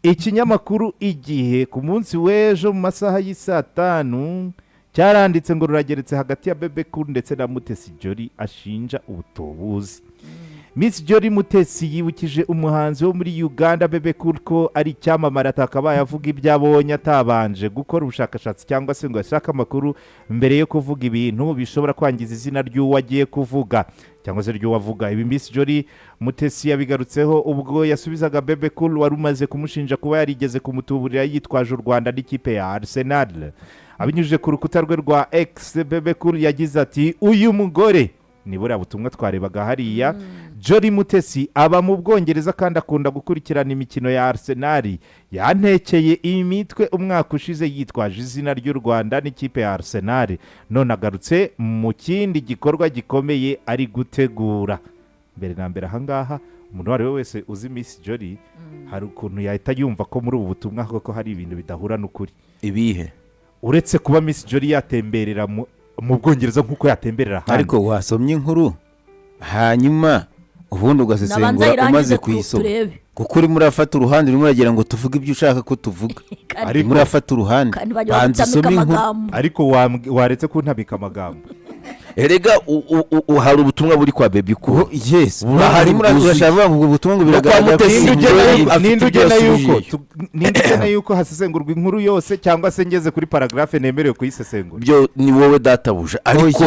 ikinyamakuru Igihe ku munsi w'ejo mu masaha y'isa 5 cyaranditse ngo rurageretse hagati ya Bebe Cool ndetse na Mutesi Jolly ashinja ubutubuzi. Miss Jolly Mutesi yibukije umuhanzi wo muri Uganda Bebe Cool ko ari icyamamare atakabaye avuga ibyo abonye atabanje gukora ubushakashatsi cyangwa se ngo ashaka amakuru mbere yo kuvuga ibintu bishobora kwangiza izina ry'uwo agiye kuvuga cyangwa se ry'uwo avuga. Ibi Miss Jolly Mutesi yabigarutseho ubwo yasubizaga Bebe Cool wari umaze kumushinja kuba yarigeze kumutuburira yitwaje u Rwanda n'ikipe ya Arsenal. Abinyujije ku rukuta rwe rwa X, Bebe Cool yagize ati uyu mugore nibura butumwa twarebaga hariya Jolly Mutesi aba mu Bwongereza kandi akunda gukurikirana imikino ya Arsenal. Yantekeye imitwe umwaka ushize yitwaje izina ry'u Rwanda n'ikipe ya Arsenal, none agarutse mu kindi gikorwa gikomeye ari gutegura. Mbere na mbere ahangaha umuntu wari wese uzi Miss Jolly hari ukuntu yahita yumva ko muri ubu butumwa koko hari ibintu bidahura n'ukuri. Ibihe Uretse kuba Miss Jolly yatemberera mu Bwongereza nk'uko yatemberera hano, ariko wasomye inkuru hanyuma ubundi ugasesengura umaze kuyisoma, kuko urimo urafata uruhande urimo uragira ngo tuvuge ibyo ushaka ko tuvuga, ariko urafata uruhande banza usome inkuru, ariko waretse kuntabika amagambo. Erega hari ubutumwa buri kwa Baby Cool. Yes, harimo urashaka ngo ubutumwa ngo biragaragara nindugena yuko hasesengurwa inkuru yose cyangwa se ngeze kuri paragraphe nemerewe kuyisesengura. Byo ni wowe databuja, ariko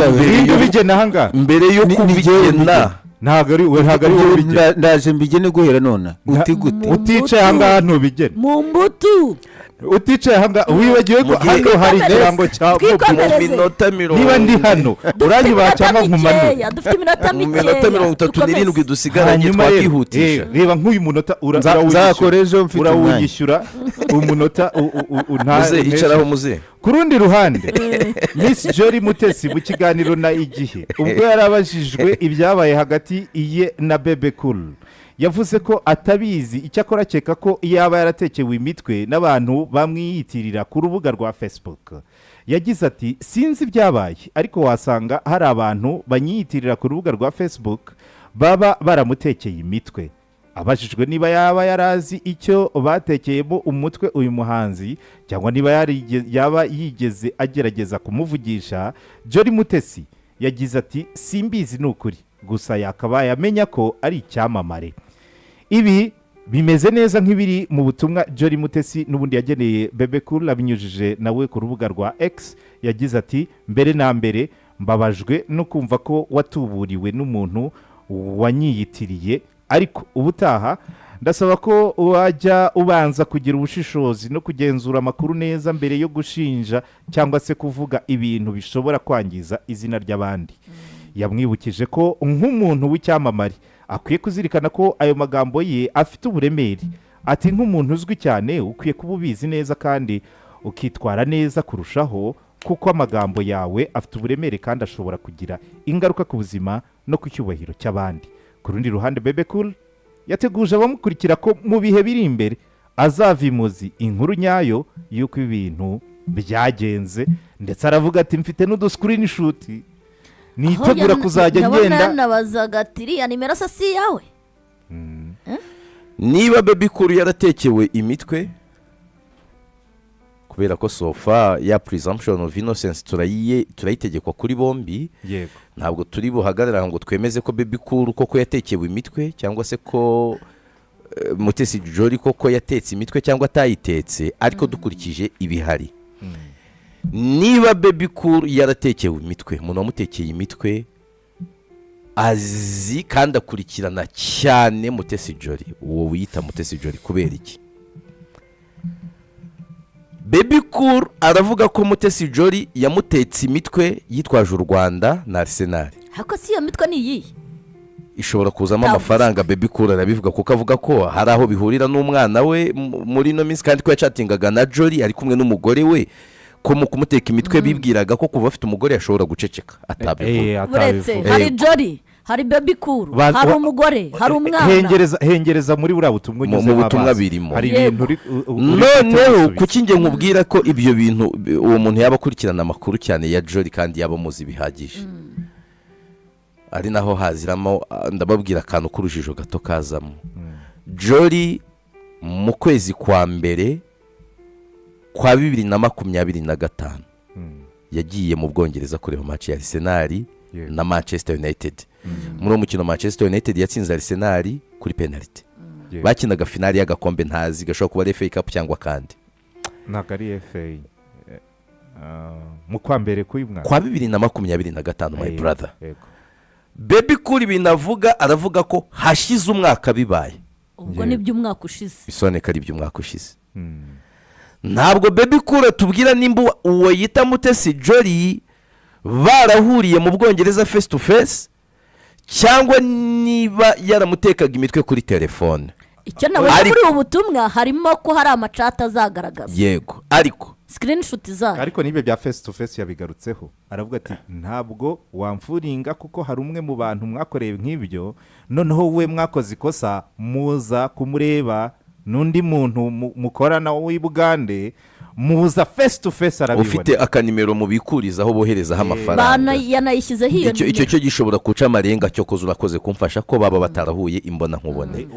mbere yo kubigena ntago ari wowe ndaje mbigene guhera none uticaye ahangaha ntubigene mu mbuto uticaye ahangaha wibagiwe ko hano hari ikirango cya mu minota 40 niba ndi hano uranyubaha cyangwa nkumanura dufite iminota mu minota 37 dusigaranye twakihutisha. Reba nk'uyu munota uzakoreje mfite urawunyishyura umunota muze icaraho muze. Ku rundi ruhande Miss Jolly Mutesi mu kiganiro na Igihe ubwo yarabajijwe ibyabaye hagati iye na Bebe Cool yavuze ko atabizi, icyakora akeka ko yaba yaratekewe imitwe n'abantu bamwiyitirira ku rubuga rwa Facebook. Yagize ati sinzi ibyabaye ariko wasanga hari abantu banyiyitirira ku rubuga rwa Facebook baba baramutekeye imitwe. Abajijwe niba yaba yarazi icyo batekeyemo umutwe uyu muhanzi cyangwa niba yaba yigeze agerageza kumuvugisha, Jolly Mutesi yagize ati simbizi n'ukuri gusa yakabaye amenya ko ari icyamamare. Ibi bimeze neza nk'ibiri mu butumwa Jolly Mutesi n'ubundi yageneye Bebe Cool abinyujije nawe ku rubuga rwa X. Yagize ati mbere na mbere mbabajwe no kumva ko watuburiwe n'umuntu wanyiyitiriye, ariko ubutaha ndasaba ko wajya ubanza kugira ubushishozi no kugenzura amakuru neza mbere yo gushinja cyangwa se kuvuga ibintu bishobora kwangiza izina ry'abandi. Yamwibukije ko nk'umuntu w'icyamamare akwiye kuzirikana ko ayo magambo ye afite uburemere. Ati nk'umuntu uzwi cyane ukwiye kuba ubizi neza kandi ukitwara neza kurushaho, kuko amagambo yawe afite uburemere kandi ashobora kugira ingaruka ku buzima no ku cyubahiro cy'abandi. Ku rundi ruhande Bebe Cool yateguje abamukurikira ko mu bihe biri imbere azavimuzi inkuru nyayo y'uko ibintu byagenze, ndetse aravuga ati mfite n'uduscreenshot nitegura kuzajya ngenda. Nabazaga ati ya nimero si yawe niba Baby Cool yaratekewe imitwe, kubera ko sofa ya presumption of innocence turayitegekwa kuri bombi. Yego, ntabwo turi buhagarara ngo twemeze ko Baby Cool koko yatekewe imitwe cyangwa se ko Mutesi Jolly koko yatetse imitwe cyangwa atayitetse, ariko dukurikije ibihari. Niba Baby Cool yaratekewe imitwe, umuntu wamutekeye imitwe azi kandi akurikirana cyane Mutesi Jolly, uwo wiyita Mutesi Jolly, kubera iki? Baby Cool aravuga ko Mutesi Jolly yamutetse imitwe yitwaje u Rwanda na Arsenal. Hako si iyo mitwe ni iyi ishobora kuzamo amafaranga. Baby Cool arabivuga kuko avuga ko hari aho bihurira n'umwana we muri no minsi, kandi ko yacatingaga na Jolly ari kumwe n'umugore we, ko mu kumuteka imitwe bibwiraga ko kuva afite umugore yashobora guceceka atabivuga. Uretse hari Jolly, hari Baby Cool, hari umugore, hari umwana. Hengereza muri buriya butumwa unyuze mu butumwa birimo. Hari ibintu noneho kuki nge nkubwira ko ibyo bintu uwo muntu yaba akurikirana amakuru cyane ya Jolly kandi yaba muzi bihagije. Ari naho haziramo ndababwira akantu k'urujijo gato kazamo. Jolly mu kwezi kwa mbere kwa 2025 yagiye mu Bwongereza kureba match ya Arsenal na Manchester United. Muri uwo mukino Manchester United yatsinze Arsenal kuri penalty. Bakinaga finali y'agakombe ntazi gashobora kuba FA Cup cyangwa kandi ntabwo ari FA mu kwa mbere k'uyu mwaka kwa 2025 my brother. Baby Cool binavuga aravuga ko hashize umwaka bibaye. Ubwo ni by'umwaka ushize. Bisoneka ari by'umwaka ushize. Ntabwo Baby Cool tubwira nimba uwo yita Mutesi Jolly barahuriye mu Bwongereza face to face cyangwa niba yaramutekaga imitwe kuri telefone. Icyo nawe kuri ubutumwa harimo ko hari amacata azagaragaza. Yego ariko screenshot zayo. Ariko nibe bya face to face yabigarutseho aravuga ati ntabwo wamfuringa kuko hari umwe mu bantu mwakoreye nk'ibyo noneho we mwakoze ikosa muza kumureba n'undi muntu mukorana w'Ibugande muza face to face arabibona. Ufite akanimero mubikurizaho boherezaho amafaranga. Yanayishyizeho iyo icyo gishobora kuca amarenga cyo koza urakoze kumfasha ko baba batarahuye imbona nkubone.